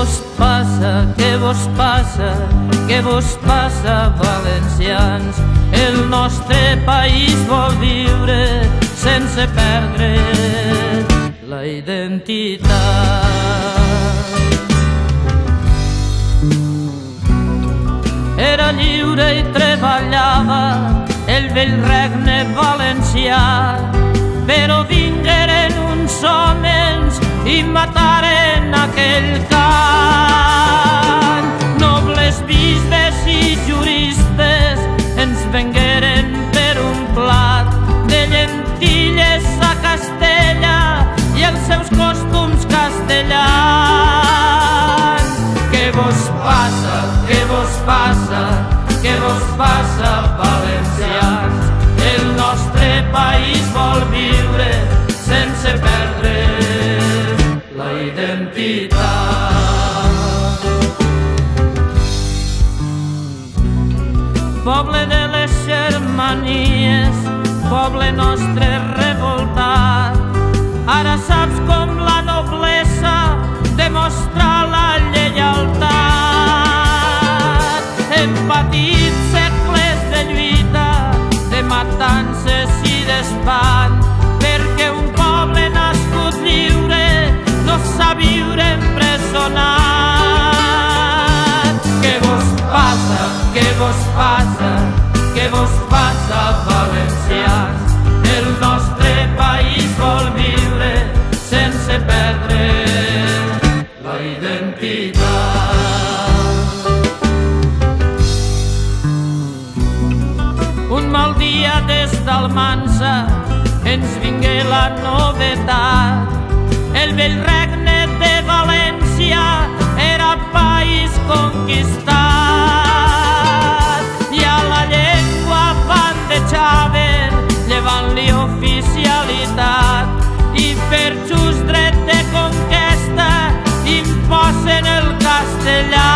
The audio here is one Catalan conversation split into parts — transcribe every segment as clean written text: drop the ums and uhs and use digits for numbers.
vos passa, què vos passa, què vos passa, valencians? El nostre país vol viure sense perdre la identitat. Era lliure i treballava el vell regne valencià, però vingueren uns homes i mataren aquell can. Nobles bisbes i juristes ens vengueren per un plat de llentilles a Castella i els seus costums castellans. Què vos passa, què vos passa, què vos passa, valencians? El nostre país vol viure sense perdre la identitat. Poble de les Germanies, poble nostre revoltat, ara saps com la noblesa demostra la lleialtat. Hem patit segles de lluita, de matances i d'espant, perquè un poble nascut lliure no sap viure empresonat. Què vos passa, què vos passa, què vos passa, valencians? El nostre país vol viure sense perdre la identitat. Un mal dia des d'Almansa ens vingué la novetat. El vell regne de València era país conquistat i a la llengua bandejaven llevant-li oficialitat i per just dret de conquesta imposen el castellà.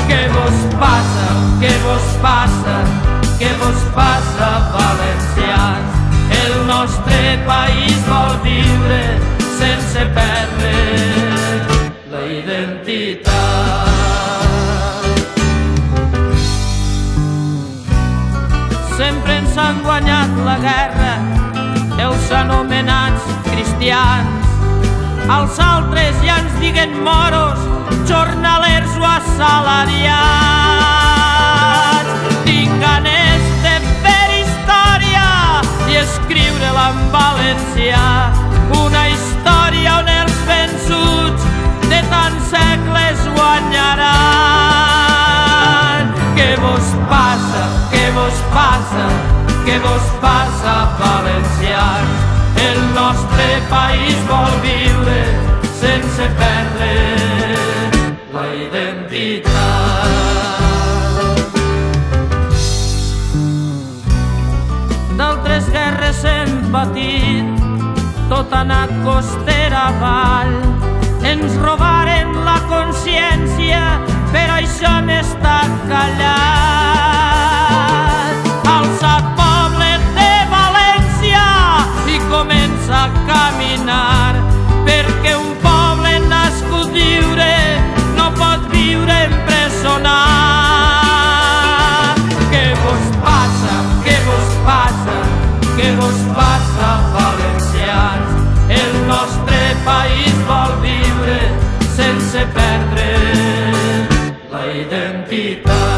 Què vos passa, què vos passa, què vos passa, valencians? El nostre país vol viure sense perdre la identitat. Sempre ens han guanyat la guerra els anomenats cristians. Els altres ja ens diguen moros, jornalers o assalariats. Tinc ganes de fer història i escriure-la en valencià, una història on els vençuts de tants segles guanyaran. Què vos passa, què vos passa, què vos passa, valencians? El nostre país vol viure sense perdre la identitat. D'altres guerres hem patit, tot ha anat costera avall. Ens robaren la consciència, però això hem estat callat. Alça poble de València i comença a caminar, perquè un poble nascut lliure no pot viure empresonat. Què vos passa, què vos passa, què vos passa, valencians? El nostre país vol viure sense perdre la identitat.